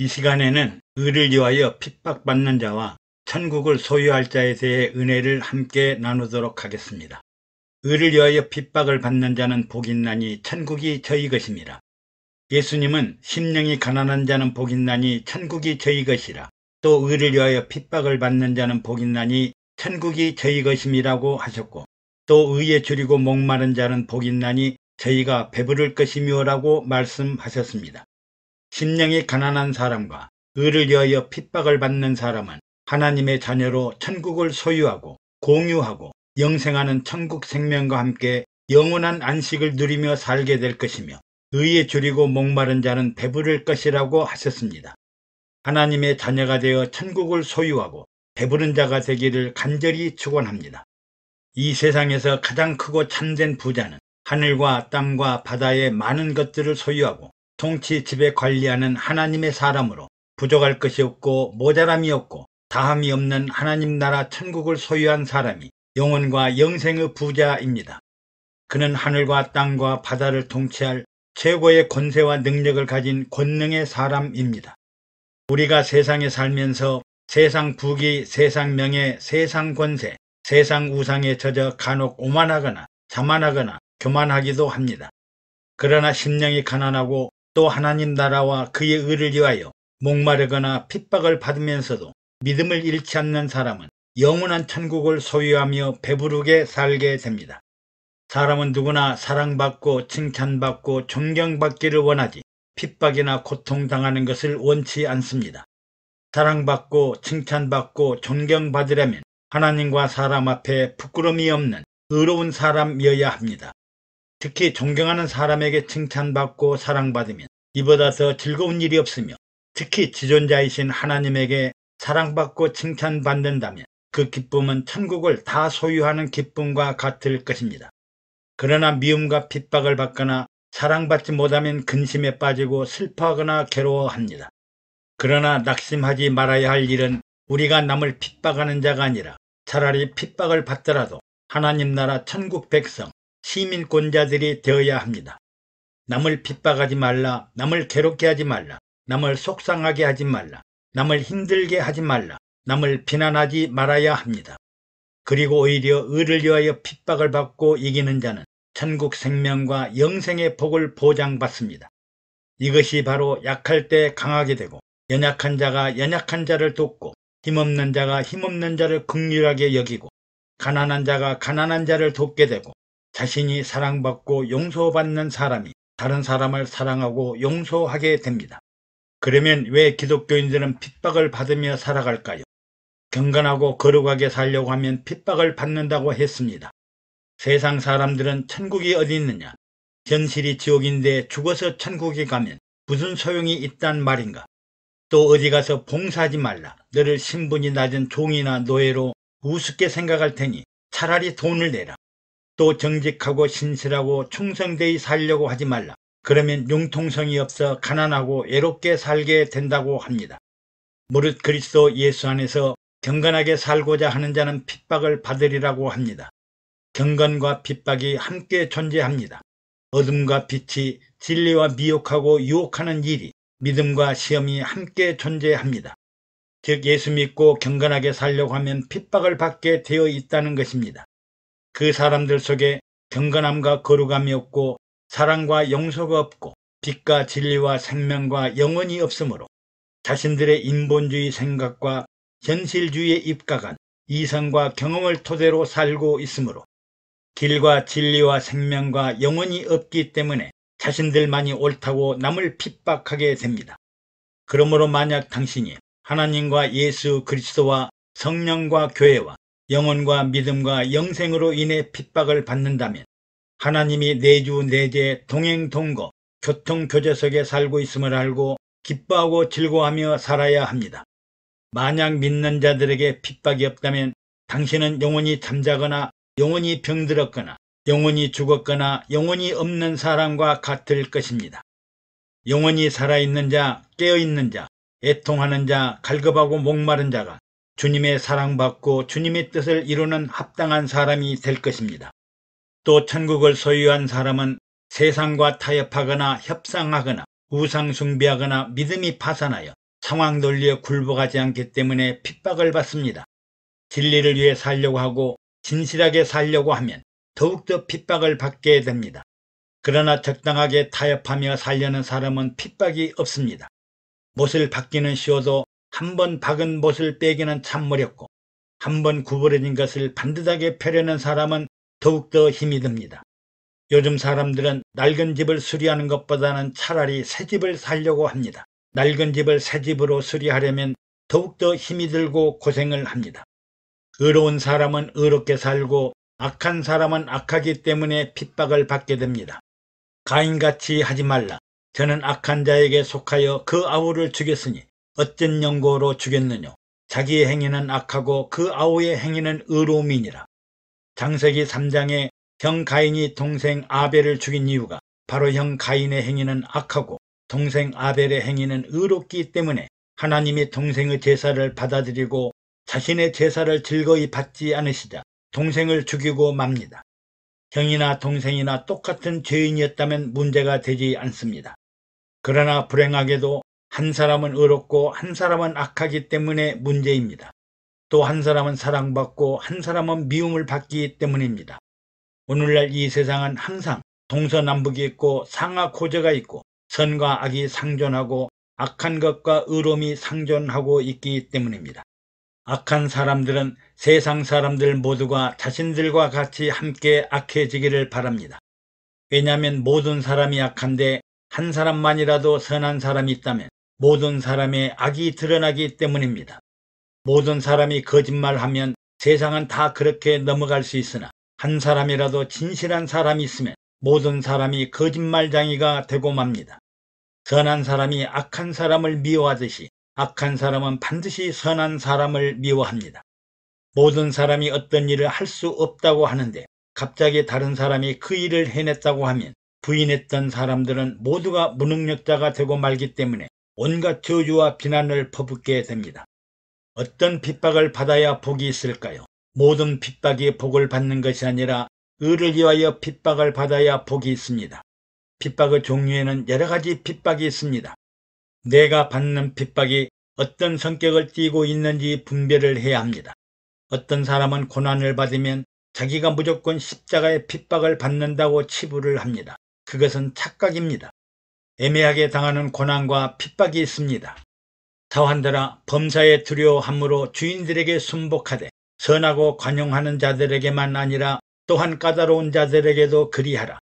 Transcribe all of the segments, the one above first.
이 시간에는 의를 위하여 핍박받는 자와 천국을 소유할 자에 대해 은혜를 함께 나누도록 하겠습니다. 의를 위하여 핍박을 받는 자는 복있나니 천국이 저희 것임이라. 예수님은 심령이 가난한 자는 복있나니 천국이 저희 것이라. 또 의를 위하여 핍박을 받는 자는 복있나니 천국이 저희 것임이라고 하셨고, 또 의에 줄이고 목마른 자는 복있나니 저희가 배부를 것이며라고 말씀하셨습니다. 심령이 가난한 사람과 의를 위하여 핍박을 받는 사람은 하나님의 자녀로 천국을 소유하고 공유하고 영생하는 천국 생명과 함께 영원한 안식을 누리며 살게 될 것이며, 의에 줄이고 목마른 자는 배부를 것이라고 하셨습니다. 하나님의 자녀가 되어 천국을 소유하고 배부른 자가 되기를 간절히 축원합니다. 이 세상에서 가장 크고 참된 부자는 하늘과 땅과 바다의 많은 것들을 소유하고 통치 지배 관리하는 하나님의 사람으로 부족할 것이 없고 모자람이 없고 다함이 없는 하나님 나라 천국을 소유한 사람이 영혼과 영생의 부자입니다. 그는 하늘과 땅과 바다를 통치할 최고의 권세와 능력을 가진 권능의 사람입니다. 우리가 세상에 살면서 세상 부귀, 세상 명예, 세상 권세, 세상 우상에 젖어 간혹 오만하거나 자만하거나 교만하기도 합니다. 그러나 심령이 가난하고 또 하나님 나라와 그의 의를 위하여 목마르거나 핍박을 받으면서도 믿음을 잃지 않는 사람은 영원한 천국을 소유하며 배부르게 살게 됩니다. 사람은 누구나 사랑받고 칭찬받고 존경받기를 원하지 핍박이나 고통당하는 것을 원치 않습니다. 사랑받고 칭찬받고 존경받으려면 하나님과 사람 앞에 부끄러움이 없는 의로운 사람이어야 합니다. 특히 존경하는 사람에게 칭찬받고 사랑받으면 이보다 더 즐거운 일이 없으며, 특히 지존자이신 하나님에게 사랑받고 칭찬받는다면 그 기쁨은 천국을 다 소유하는 기쁨과 같을 것입니다. 그러나 미움과 핍박을 받거나 사랑받지 못하면 근심에 빠지고 슬퍼하거나 괴로워합니다. 그러나 낙심하지 말아야 할 일은 우리가 남을 핍박하는 자가 아니라 차라리 핍박을 받더라도 하나님 나라 천국 백성, 시민권자들이 되어야 합니다. 남을 핍박하지 말라, 남을 괴롭게 하지 말라, 남을 속상하게 하지 말라, 남을 힘들게 하지 말라, 남을 비난하지 말아야 합니다. 그리고 오히려 의를 위하여 핍박을 받고 이기는 자는 천국 생명과 영생의 복을 보장받습니다. 이것이 바로 약할 때 강하게 되고 연약한 자가 연약한 자를 돕고 힘없는 자가 힘없는 자를 긍휼하게 여기고 가난한 자가 가난한 자를 돕게 되고 자신이 사랑받고 용서받는 사람이 다른 사람을 사랑하고 용서하게 됩니다. 그러면 왜 기독교인들은 핍박을 받으며 살아갈까요? 경건하고 거룩하게 살려고 하면 핍박을 받는다고 했습니다. 세상 사람들은 천국이 어디 있느냐? 현실이 지옥인데 죽어서 천국에 가면 무슨 소용이 있단 말인가? 또 어디 가서 봉사하지 말라. 너를 신분이 낮은 종이나 노예로 우습게 생각할 테니 차라리 돈을 내라. 또 정직하고 신실하고 충성되이 살려고 하지 말라. 그러면 융통성이 없어 가난하고 애롭게 살게 된다고 합니다. 무릇 그리스도 예수 안에서 경건하게 살고자 하는 자는 핍박을 받으리라고 합니다. 경건과 핍박이 함께 존재합니다. 어둠과 빛이 진리와 미혹하고 유혹하는 일이 믿음과 시험이 함께 존재합니다. 즉 예수 믿고 경건하게 살려고 하면 핍박을 받게 되어 있다는 것입니다. 그 사람들 속에 경건함과 거룩함이 없고 사랑과 용서가 없고 빛과 진리와 생명과 영혼이 없으므로 자신들의 인본주의 생각과 현실주의에 입각한 이성과 경험을 토대로 살고 있으므로 길과 진리와 생명과 영혼이 없기 때문에 자신들만이 옳다고 남을 핍박하게 됩니다. 그러므로 만약 당신이 하나님과 예수 그리스도와 성령과 교회와 영혼과 믿음과 영생으로 인해 핍박을 받는다면 하나님이 내주 내재 동행동거 교통교제석에 살고 있음을 알고 기뻐하고 즐거워하며 살아야 합니다. 만약 믿는 자들에게 핍박이 없다면 당신은 영원히 잠자거나 영원히 병들었거나 영원히 죽었거나 영원히 없는 사람과 같을 것입니다. 영원히 살아있는 자, 깨어있는 자, 애통하는 자, 갈급하고 목마른 자가 주님의 사랑받고 주님의 뜻을 이루는 합당한 사람이 될 것입니다. 또 천국을 소유한 사람은 세상과 타협하거나 협상하거나 우상 숭배하거나 믿음이 파산하여 상황 논리에 굴복하지 않기 때문에 핍박을 받습니다. 진리를 위해 살려고 하고 진실하게 살려고 하면 더욱더 핍박을 받게 됩니다. 그러나 적당하게 타협하며 살려는 사람은 핍박이 없습니다. 못을 박기는 쉬워도 한 번 박은 못을 빼기는 참 어렵고 한 번 구부러진 것을 반듯하게 펴려는 사람은 더욱더 힘이 듭니다. 요즘 사람들은 낡은 집을 수리하는 것보다는 차라리 새 집을 살려고 합니다. 낡은 집을 새 집으로 수리하려면 더욱더 힘이 들고 고생을 합니다. 의로운 사람은 의롭게 살고 악한 사람은 악하기 때문에 핍박을 받게 됩니다. 가인같이 하지 말라. 저는 악한 자에게 속하여 그 아우를 죽였으니 어쩐 연고로 죽였느냐. 자기의 행위는 악하고 그 아우의 행위는 의로움이니라. 창세기 3장에 형 가인이 동생 아벨을 죽인 이유가 바로 형 가인의 행위는 악하고 동생 아벨의 행위는 의롭기 때문에 하나님이 동생의 제사를 받아들이고 자신의 제사를 즐거이 받지 않으시자 동생을 죽이고 맙니다. 형이나 동생이나 똑같은 죄인이었다면 문제가 되지 않습니다. 그러나 불행하게도 한 사람은 의롭고 한 사람은 악하기 때문에 문제입니다. 또 한 사람은 사랑받고 한 사람은 미움을 받기 때문입니다. 오늘날 이 세상은 항상 동서남북이 있고 상하고저가 있고 선과 악이 상존하고 악한 것과 의로움이 상존하고 있기 때문입니다. 악한 사람들은 세상 사람들 모두가 자신들과 같이 함께 악해지기를 바랍니다. 왜냐하면 모든 사람이 악한데 한 사람만이라도 선한 사람이 있다면 모든 사람의 악이 드러나기 때문입니다. 모든 사람이 거짓말하면 세상은 다 그렇게 넘어갈 수 있으나 한 사람이라도 진실한 사람이 있으면 모든 사람이 거짓말쟁이가 되고 맙니다. 선한 사람이 악한 사람을 미워하듯이 악한 사람은 반드시 선한 사람을 미워합니다. 모든 사람이 어떤 일을 할 수 없다고 하는데 갑자기 다른 사람이 그 일을 해냈다고 하면 부인했던 사람들은 모두가 무능력자가 되고 말기 때문에 온갖 저주와 비난을 퍼붓게 됩니다. 어떤 핍박을 받아야 복이 있을까요? 모든 핍박이 복을 받는 것이 아니라 의를 위하여 핍박을 받아야 복이 있습니다. 핍박의 종류에는 여러 가지 핍박이 있습니다. 내가 받는 핍박이 어떤 성격을 띠고 있는지 분별을 해야 합니다. 어떤 사람은 고난을 받으면 자기가 무조건 십자가의 핍박을 받는다고 치부를 합니다. 그것은 착각입니다. 애매하게 당하는 고난과 핍박이 있습니다. 사환들아 범사에 두려워함으로 주인들에게 순복하되 선하고 관용하는 자들에게만 아니라 또한 까다로운 자들에게도 그리하라.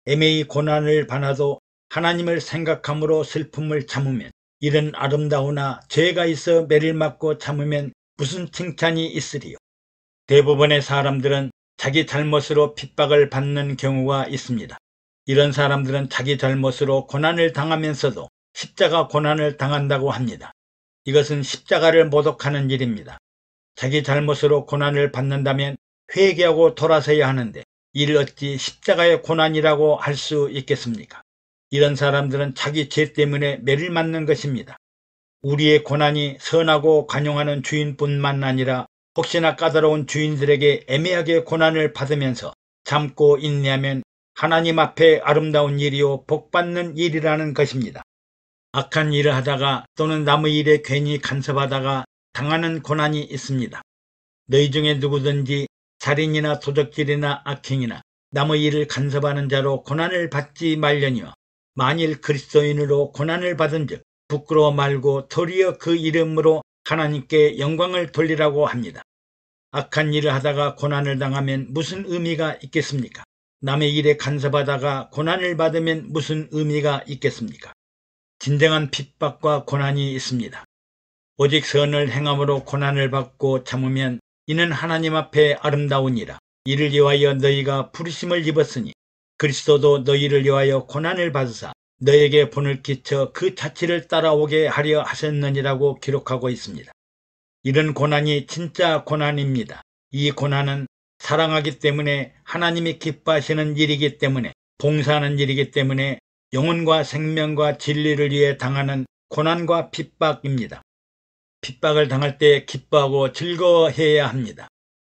애매히 고난을 받아도 하나님을 생각함으로 슬픔을 참으면 이런 아름다우나 죄가 있어 매를 맞고 참으면 무슨 칭찬이 있으리요. 대부분의 사람들은 자기 잘못으로 핍박을 받는 경우가 있습니다. 이런 사람들은 자기 잘못으로 고난을 당하면서도 십자가 고난을 당한다고 합니다. 이것은 십자가를 모독하는 일입니다. 자기 잘못으로 고난을 받는다면 회개하고 돌아서야 하는데 이를 어찌 십자가의 고난이라고 할 수 있겠습니까? 이런 사람들은 자기 죄 때문에 매를 맞는 것입니다. 우리의 고난이 선하고 관용하는 주인뿐만 아니라 혹시나 까다로운 주인들에게 애매하게 고난을 받으면서 참고 인내하면 하나님 앞에 아름다운 일이요 복받는 일이라는 것입니다. 악한 일을 하다가 또는 남의 일에 괜히 간섭하다가 당하는 고난이 있습니다. 너희 중에 누구든지 살인이나 도적질이나 악행이나 남의 일을 간섭하는 자로 고난을 받지 말려니와 만일 그리스도인으로 고난을 받은즉 부끄러워 말고 도리어 그 이름으로 하나님께 영광을 돌리라고 합니다. 악한 일을 하다가 고난을 당하면 무슨 의미가 있겠습니까? 남의 일에 간섭하다가 고난을 받으면 무슨 의미가 있겠습니까? 진정한 핍박과 고난이 있습니다. 오직 선을 행함으로 고난을 받고 참으면 이는 하나님 앞에 아름다우니라. 이를 위하여 너희가 부르심을 입었으니 그리스도도 너희를 위하여 고난을 받으사 너에게 본을 끼쳐 그 자취를 따라오게 하려 하셨느니라고 기록하고 있습니다. 이런 고난이 진짜 고난입니다. 이 고난은 사랑하기 때문에 하나님이 기뻐하시는 일이기 때문에 봉사하는 일이기 때문에 영혼과 생명과 진리를 위해 당하는 고난과 핍박입니다. 핍박을 당할 때 기뻐하고 즐거워해야 합니다.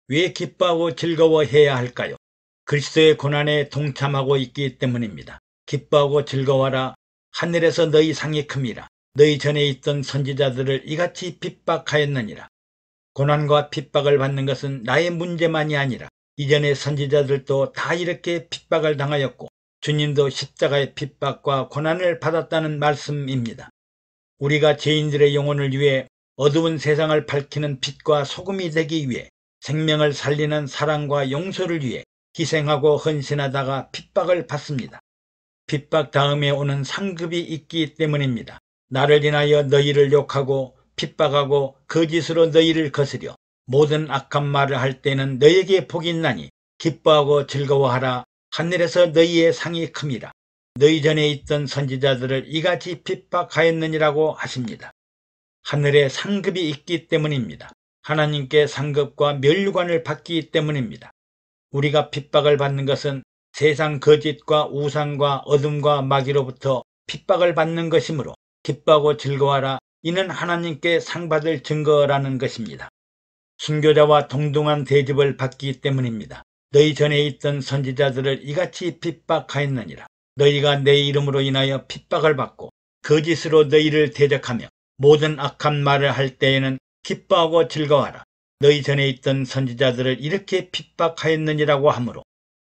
왜 기뻐하고 즐거워해야 할까요? 그리스도의 고난에 동참하고 있기 때문입니다. 기뻐하고 즐거워하라. 하늘에서 너희 상이 큼이라. 너희 전에 있던 선지자들을 이같이 핍박하였느니라. 고난과 핍박을 받는 것은 나의 문제만이 아니라 이전의 선지자들도 다 이렇게 핍박을 당하였고 주님도 십자가의 핍박과 고난을 받았다는 말씀입니다. 우리가 죄인들의 영혼을 위해 어두운 세상을 밝히는 빛과 소금이 되기 위해 생명을 살리는 사랑과 용서를 위해 희생하고 헌신하다가 핍박을 받습니다. 핍박 다음에 오는 상급이 있기 때문입니다. 나를 인하여 너희를 욕하고 핍박하고 거짓으로 너희를 거스려 모든 악한 말을 할 때는 너희에게 복이 있나니 기뻐하고 즐거워하라. 하늘에서 너희의 상이 큼이라. 너희 전에 있던 선지자들을 이같이 핍박하였느니라고 하십니다. 하늘에 상급이 있기 때문입니다. 하나님께 상급과 면류관을 받기 때문입니다. 우리가 핍박을 받는 것은 세상 거짓과 우상과 어둠과 마귀로부터 핍박을 받는 것이므로 기뻐하고 즐거워하라. 이는 하나님께 상 받을 증거라는 것입니다. 순교자와 동등한 대접을 받기 때문입니다. 너희 전에 있던 선지자들을 이같이 핍박하였느니라. 너희가 내 이름으로 인하여 핍박을 받고 거짓으로 너희를 대적하며 모든 악한 말을 할 때에는 기뻐하고 즐거워하라. 너희 전에 있던 선지자들을 이렇게 핍박하였느니라고 하므로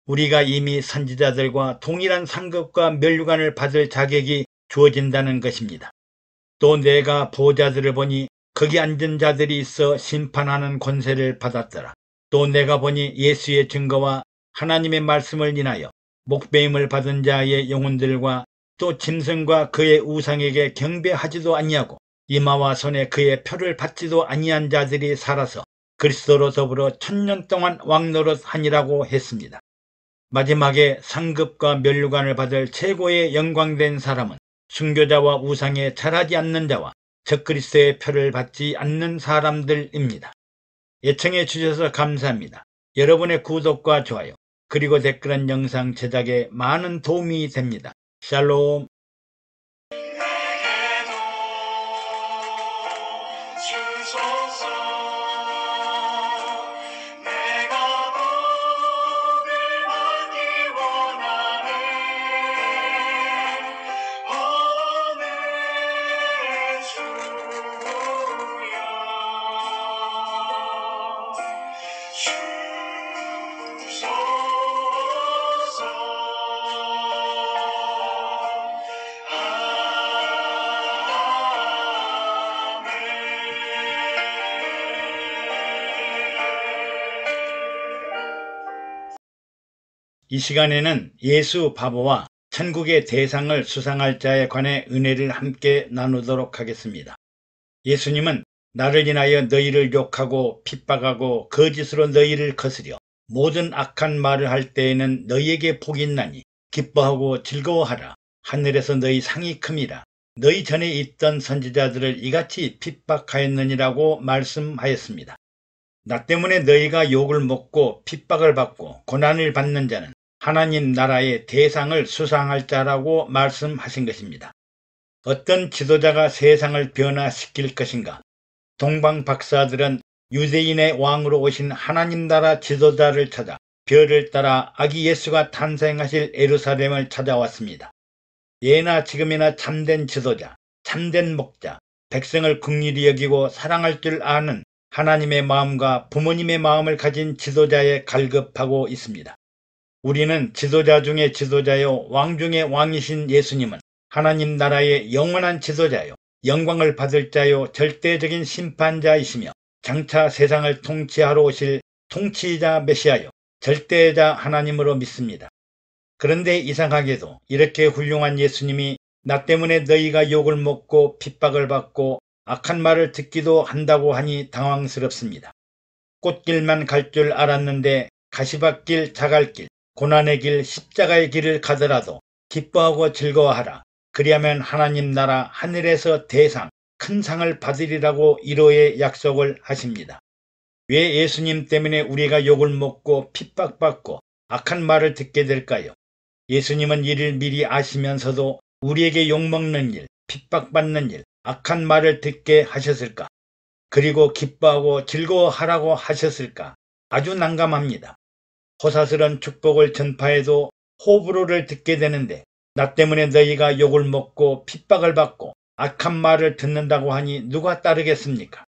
우리가 이미 선지자들과 동일한 상급과 면류관을 받을 자격이 주어진다는 것입니다. 또 내가 보좌들을 보니 거기 앉은 자들이 있어 심판하는 권세를 받았더라. 또 내가 보니 예수의 증거와 하나님의 말씀을 인하여 목배임을 받은 자의 영혼들과 또 짐승과 그의 우상에게 경배하지도 아니하고 이마와 손에 그의 표를 받지도 아니한 자들이 살아서 그리스도로 더불어 1000년 동안 왕노릇하니라고 했습니다. 마지막에 상급과 면류관을 받을 최고의 영광된 사람은 순교자와 우상에 절하지 않는 자와 적그리스도의 표를 받지 않는 사람들입니다. 애청해 주셔서 감사합니다. 여러분의 구독과 좋아요 그리고 댓글은 영상 제작에 많은 도움이 됩니다. 샬롬. 이 시간에는 예수 바보와 천국의 대상을 수상할 자에 관해 은혜를 함께 나누도록 하겠습니다. 예수님은 나를 인하여 너희를 욕하고 핍박하고 거짓으로 너희를 거스려 모든 악한 말을 할 때에는 너희에게 복이 있나니 기뻐하고 즐거워하라. 하늘에서 너희 상이 큼이라. 너희 전에 있던 선지자들을 이같이 핍박하였느니라고 말씀하였습니다. 나 때문에 너희가 욕을 먹고 핍박을 받고 고난을 받는 자는 하나님 나라의 대상을 수상할 자라고 말씀하신 것입니다. 어떤 지도자가 세상을 변화시킬 것인가? 동방 박사들은 유대인의 왕으로 오신 하나님 나라 지도자를 찾아 별을 따라 아기 예수가 탄생하실 예루살렘을 찾아왔습니다. 예나 지금이나 참된 지도자, 참된 목자, 백성을 긍휼히 여기고 사랑할 줄 아는 하나님의 마음과 부모님의 마음을 가진 지도자에 갈급하고 있습니다. 우리는 지도자 중에 지도자요 왕 중에 왕이신 예수님은 하나님 나라의 영원한 지도자요 영광을 받을 자요 절대적인 심판자이시며 장차 세상을 통치하러 오실 통치자 메시아요 절대자 하나님으로 믿습니다. 그런데 이상하게도 이렇게 훌륭한 예수님이 나 때문에 너희가 욕을 먹고 핍박을 받고 악한 말을 듣기도 한다고 하니 당황스럽습니다. 꽃길만 갈 줄 알았는데 가시밭길, 자갈길, 고난의 길, 십자가의 길을 가더라도 기뻐하고 즐거워하라. 그리하면 하나님 나라 하늘에서 대상, 큰 상을 받으리라고 이로의 약속을 하십니다. 왜 예수님 때문에 우리가 욕을 먹고 핍박받고 악한 말을 듣게 될까요? 예수님은 이를 미리 아시면서도 우리에게 욕먹는 일, 핍박받는 일, 악한 말을 듣게 하셨을까? 그리고 기뻐하고 즐거워하라고 하셨을까? 아주 난감합니다. 호사스런 축복을 전파해도 호불호를 듣게 되는데 나 때문에 너희가 욕을 먹고 핍박을 받고 악한 말을 듣는다고 하니 누가 따르겠습니까?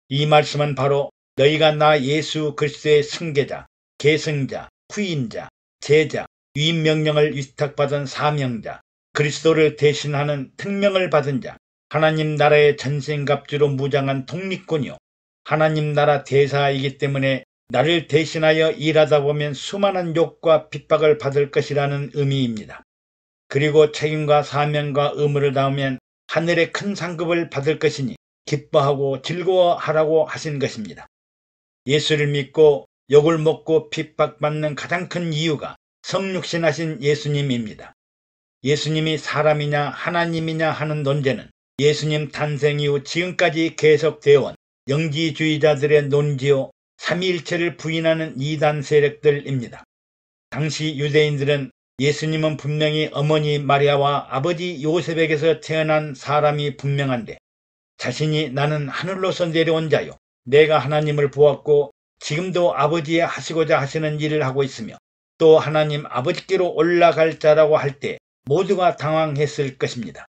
이 말씀은 바로 너희가 나 예수 그리스도의 승계자, 계승자, 후임자, 제자, 위임명령을 위탁받은 사명자, 그리스도를 대신하는 특명을 받은 자, 하나님 나라의 전신갑주로 무장한 독립군이요, 하나님 나라 대사이기 때문에 나를 대신하여 일하다 보면 수많은 욕과 핍박을 받을 것이라는 의미입니다. 그리고 책임과 사명과 의무를 다하면 하늘의 큰 상급을 받을 것이니 기뻐하고 즐거워하라고 하신 것입니다. 예수를 믿고 욕을 먹고 핍박받는 가장 큰 이유가 성육신하신 예수님입니다. 예수님이 사람이냐 하나님이냐 하는 논쟁은 예수님 탄생 이후 지금까지 계속되어 온 영지주의자들의 논지요, 삼위일체를 부인하는 이단 세력들입니다. 당시 유대인들은 예수님은 분명히 어머니 마리아와 아버지 요셉에게서 태어난 사람이 분명한데 자신이 나는 하늘로서 내려온 자요, 내가 하나님을 보았고 지금도 아버지의 하시고자 하시는 일을 하고 있으며 또 하나님 아버지께로 올라갈 자라고 할 때 모두가 당황했을 것입니다.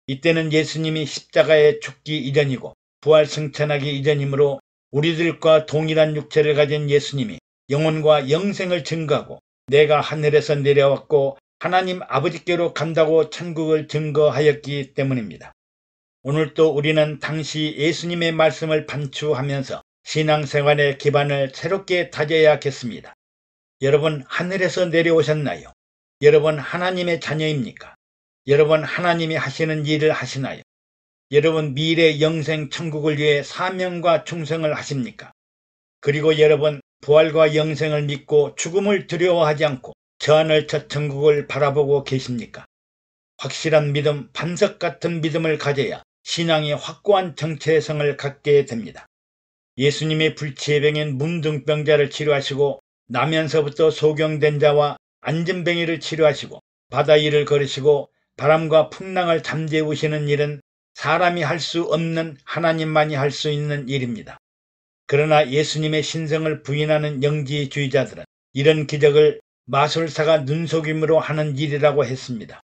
이때는 예수님이 십자가에 죽기 이전이고 부활 승천하기 이전이므로 우리들과 동일한 육체를 가진 예수님이 영혼과 영생을 증거하고 내가 하늘에서 내려왔고 하나님 아버지께로 간다고 천국을 증거하였기 때문입니다. 오늘도 우리는 당시 예수님의 말씀을 반추하면서 신앙생활의 기반을 새롭게 다져야겠습니다. 여러분 하늘에서 내려오셨나요? 여러분 하나님의 자녀입니까? 여러분 하나님이 하시는 일을 하시나요? 여러분 미래 영생 천국을 위해 사명과 충성을 하십니까? 그리고 여러분 부활과 영생을 믿고 죽음을 두려워하지 않고 저 하늘 저 천국을 바라보고 계십니까? 확실한 믿음, 반석 같은 믿음을 가져야 신앙의 확고한 정체성을 갖게 됩니다. 예수님의 불치의 병인 문둥병자를 치료하시고 나면서부터 소경된 자와 안진뱅이를 치료하시고 바다 위를 걸으시고 바람과 풍랑을 잠재우시는 일은 사람이 할 수 없는 하나님만이 할 수 있는 일입니다. 그러나 예수님의 신성을 부인하는 영지주의자들은 이런 기적을 마술사가 눈속임으로 하는 일이라고 했습니다.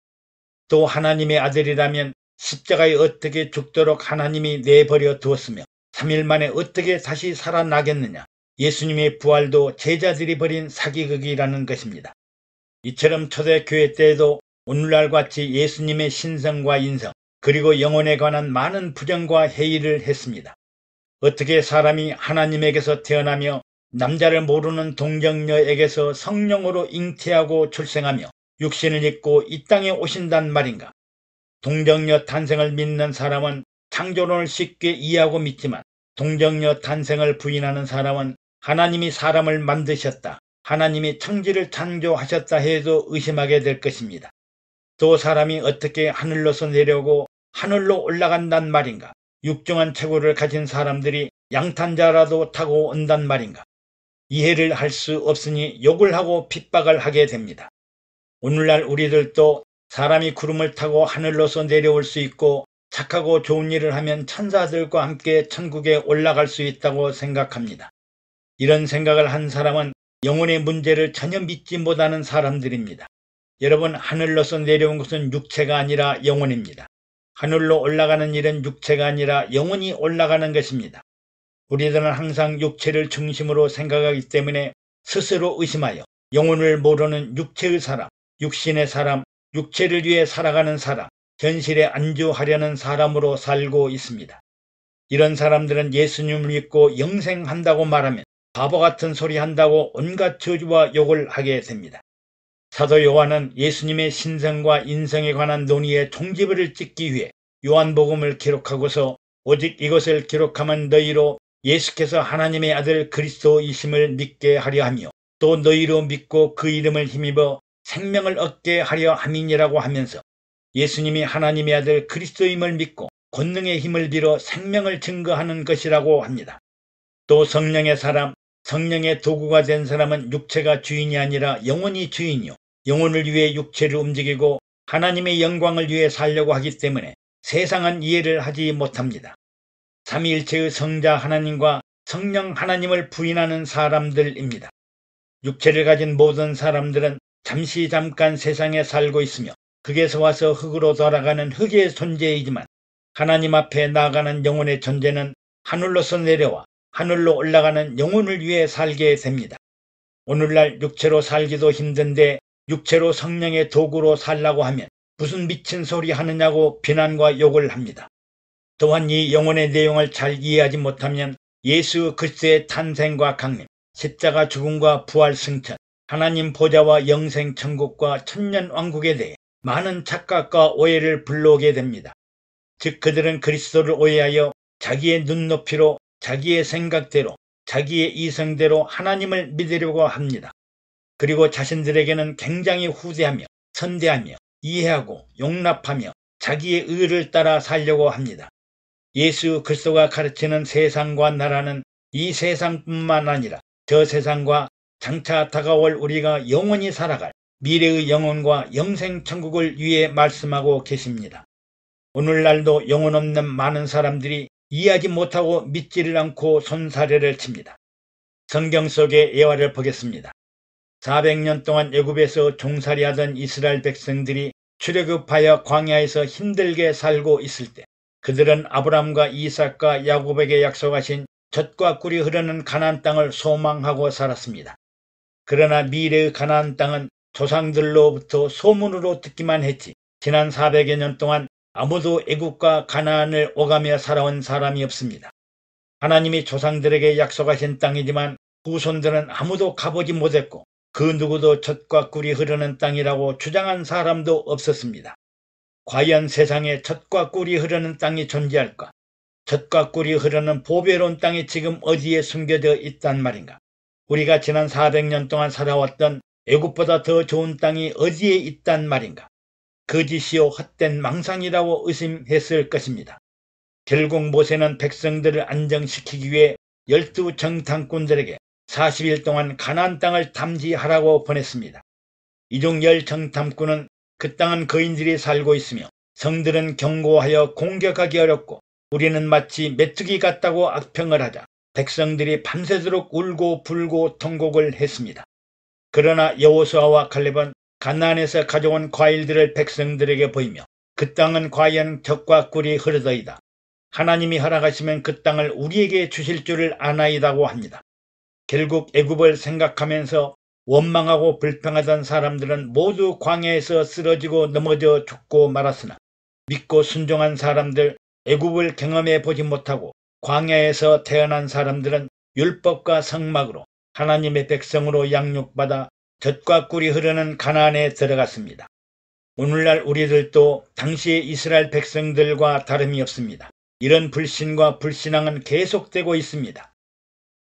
또 하나님의 아들이라면 십자가에 어떻게 죽도록 하나님이 내버려 두었으며 3일 만에 어떻게 다시 살아나겠느냐. 예수님의 부활도 제자들이 벌인 사기극이라는 것입니다. 이처럼 초대교회 때에도 오늘날 같이 예수님의 신성과 인성 그리고 영혼에 관한 많은 부정과 회의를 했습니다. 어떻게 사람이 하나님에게서 태어나며 남자를 모르는 동정녀에게서 성령으로 잉태하고 출생하며 육신을 입고 이 땅에 오신단 말인가? 동정녀 탄생을 믿는 사람은 창조론을 쉽게 이해하고 믿지만 동정녀 탄생을 부인하는 사람은 하나님이 사람을 만드셨다, 하나님이 천지를 창조하셨다 해도 의심하게 될 것입니다. 또 사람이 어떻게 하늘로서 내려오고 하늘로 올라간단 말인가? 육중한 체구를 가진 사람들이 양탄자라도 타고 온단 말인가? 이해를 할 수 없으니 욕을 하고 핍박을 하게 됩니다. 오늘날 우리들도 사람이 구름을 타고 하늘로서 내려올 수 있고 착하고 좋은 일을 하면 천사들과 함께 천국에 올라갈 수 있다고 생각합니다. 이런 생각을 한 사람은 영혼의 문제를 전혀 믿지 못하는 사람들입니다. 여러분, 하늘로서 내려온 것은 육체가 아니라 영혼입니다. 하늘로 올라가는 일은 육체가 아니라 영혼이 올라가는 것입니다. 우리들은 항상 육체를 중심으로 생각하기 때문에 스스로 의심하여 영혼을 모르는 육체의 사람, 육신의 사람, 육체를 위해 살아가는 사람, 현실에 안주하려는 사람으로 살고 있습니다. 이런 사람들은 예수님을 믿고 영생한다고 말하면 바보 같은 소리 한다고 온갖 저주와 욕을 하게 됩니다. 사도 요한은 예수님의 신성과 인성에 관한 논의의 종지부를 찍기 위해 요한복음을 기록하고서 오직 이것을 기록하면 너희로 예수께서 하나님의 아들 그리스도이심을 믿게 하려 하며 또 너희로 믿고 그 이름을 힘입어 생명을 얻게 하려 함이니라고 하면서 예수님이 하나님의 아들 그리스도임을 믿고 권능의 힘을 빌어 생명을 증거하는 것이라고 합니다. 또 성령의 사람, 성령의 도구가 된 사람은 육체가 주인이 아니라 영혼이 주인이요 영혼을 위해 육체를 움직이고 하나님의 영광을 위해 살려고 하기 때문에 세상은 이해를 하지 못합니다. 삼위일체의 성자 하나님과 성령 하나님을 부인하는 사람들입니다. 육체를 가진 모든 사람들은 잠깐 세상에 살고 있으며 흙에서 와서 흙으로 돌아가는 흙의 존재이지만 하나님 앞에 나아가는 영혼의 존재는 하늘로서 내려와 하늘로 올라가는 영혼을 위해 살게 됩니다. 오늘날 육체로 살기도 힘든데 육체로 성령의 도구로 살라고 하면 무슨 미친 소리 하느냐고 비난과 욕을 합니다. 또한 이 영혼의 내용을 잘 이해하지 못하면 예수 그리스도의 탄생과 강림, 십자가 죽음과 부활 승천, 하나님 보좌와 영생 천국과 천년 왕국에 대해 많은 착각과 오해를 불러오게 됩니다. 즉 그들은 그리스도를 오해하여 자기의 눈높이로, 자기의 생각대로, 자기의 이성대로 하나님을 믿으려고 합니다. 그리고 자신들에게는 굉장히 후대하며 선대하며 이해하고 용납하며 자기의 의를 따라 살려고 합니다. 예수 그리스도가 가르치는 세상과 나라는 이 세상뿐만 아니라 저 세상과 장차 다가올 우리가 영원히 살아갈 미래의 영혼과 영생 천국을 위해 말씀하고 계십니다. 오늘날도 영혼 없는 많은 사람들이 이해하지 못하고 믿지를 않고 손사래를 칩니다. 성경 속의 예화를 보겠습니다. 400년 동안 애굽에서 종살이하던 이스라엘 백성들이 출애굽하여 광야에서 힘들게 살고 있을 때 그들은 아브라함과 이삭과 야곱에게 약속하신 젖과 꿀이 흐르는 가나안 땅을 소망하고 살았습니다. 그러나 미래의 가나안 땅은 조상들로부터 소문으로 듣기만 했지 지난 400여 년 동안 아무도 애굽과 가나안을 오가며 살아온 사람이 없습니다. 하나님이 조상들에게 약속하신 땅이지만 후손들은 아무도 가보지 못했고 그 누구도 젖과 꿀이 흐르는 땅이라고 주장한 사람도 없었습니다. 과연 세상에 젖과 꿀이 흐르는 땅이 존재할까? 젖과 꿀이 흐르는 보배로운 땅이 지금 어디에 숨겨져 있단 말인가? 우리가 지난 400년 동안 살아왔던 애굽보다 더 좋은 땅이 어디에 있단 말인가? 거짓이요 헛된 망상이라고 의심했을 것입니다. 결국 모세는 백성들을 안정시키기 위해 12 정탐꾼들에게 40일 동안 가나안 땅을 탐지하라고 보냈습니다. 이 중 10 정탐꾼은 그 땅은 거인들이 살고 있으며 성들은 견고하여 공격하기 어렵고 우리는 마치 메뚜기 같다고 악평을 하자 백성들이 밤새도록 울고 불고 통곡을 했습니다. 그러나 여호수아와 갈렙은 가나안에서 가져온 과일들을 백성들에게 보이며 그 땅은 과연 젖과 꿀이 흐르더이다. 하나님이 허락하시면 그 땅을 우리에게 주실 줄을 아나이다고 합니다. 결국 애굽을 생각하면서 원망하고 불평하던 사람들은 모두 광야에서 쓰러지고 넘어져 죽고 말았으나 믿고 순종한 사람들, 애굽을 경험해 보지 못하고 광야에서 태어난 사람들은 율법과 성막으로 하나님의 백성으로 양육받아 젖과 꿀이 흐르는 가나안에 들어갔습니다. 오늘날 우리들도 당시의 이스라엘 백성들과 다름이 없습니다. 이런 불신과 불신앙은 계속되고 있습니다.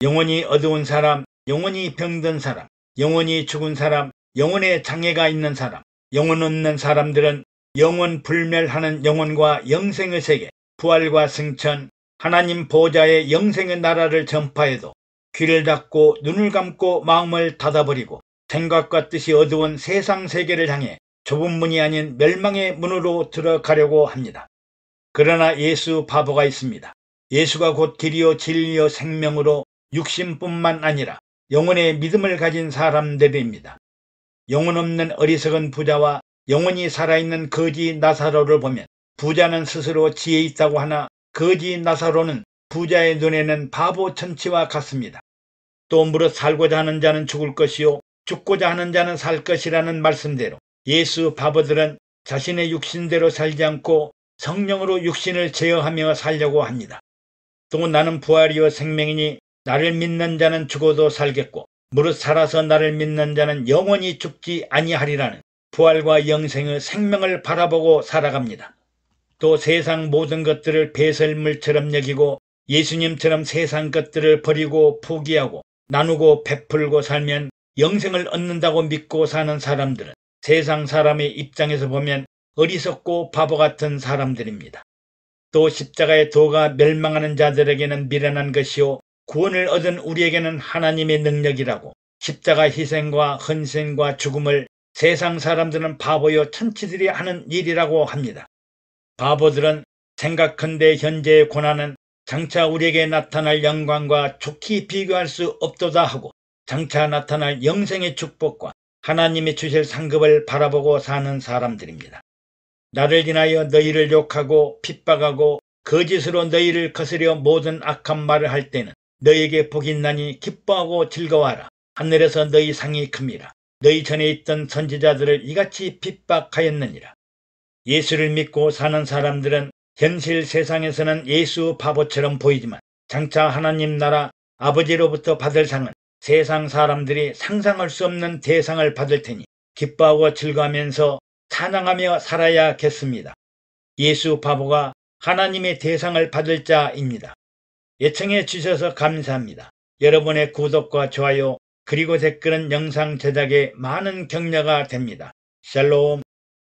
영혼이 어두운 사람, 영혼이 병든 사람, 영혼이 죽은 사람, 영혼에 장애가 있는 사람, 영혼 없는 사람들은 영혼 불멸하는 영혼과 영생의 세계, 부활과 승천, 하나님 보좌의 영생의 나라를 전파해도 귀를 닫고 눈을 감고 마음을 닫아버리고 생각과 뜻이 어두운 세상 세계를 향해 좁은 문이 아닌 멸망의 문으로 들어가려고 합니다. 그러나 예수 바보가 있습니다. 예수가 곧 길이요 진리요 생명으로 육신뿐만 아니라 영혼의 믿음을 가진 사람들입니다. 영혼 없는 어리석은 부자와 영혼이 살아있는 거지 나사로를 보면 부자는 스스로 지혜 있다고 하나 거지 나사로는 부자의 눈에는 바보 천치와 같습니다. 또 무릇 살고자 하는 자는 죽을 것이요 죽고자 하는 자는 살 것이라는 말씀대로 예수 바보들은 자신의 육신대로 살지 않고 성령으로 육신을 제어하며 살려고 합니다. 또 나는 부활이요 생명이니 나를 믿는 자는 죽어도 살겠고 무릇 살아서 나를 믿는 자는 영원히 죽지 아니하리라는 부활과 영생의 생명을 바라보고 살아갑니다. 또 세상 모든 것들을 배설물처럼 여기고 예수님처럼 세상 것들을 버리고 포기하고 나누고 베풀고 살면 영생을 얻는다고 믿고 사는 사람들은 세상 사람의 입장에서 보면 어리석고 바보 같은 사람들입니다. 또 십자가의 도가 멸망하는 자들에게는 미련한 것이요 구원을 얻은 우리에게는 하나님의 능력이라고 십자가 희생과 헌신과 죽음을 세상 사람들은 바보요 천치들이 하는 일이라고 합니다. 바보들은 생각컨대 현재의 고난은 장차 우리에게 나타날 영광과 좋게 비교할 수 없도다 하고 장차 나타날 영생의 축복과 하나님이 주실 상급을 바라보고 사는 사람들입니다. 나를 인하여 너희를 욕하고 핍박하고 거짓으로 너희를 거스려 모든 악한 말을 할 때는 너희에게 복이 있나니 기뻐하고 즐거워하라. 하늘에서 너희 상이 큽니다. 너희 전에 있던 선지자들을 이같이 핍박하였느니라. 예수를 믿고 사는 사람들은 현실 세상에서는 예수 바보처럼 보이지만 장차 하나님 나라 아버지로부터 받을 상은 세상 사람들이 상상할 수 없는 대상을 받을 테니 기뻐하고 즐거워하면서 찬양하며 살아야겠습니다. 예수 바보가 하나님의 대상을 받을 자입니다. 예청해 주셔서 감사합니다. 여러분의 구독과 좋아요 그리고 댓글은 영상 제작에 많은 격려가 됩니다. 샬롬.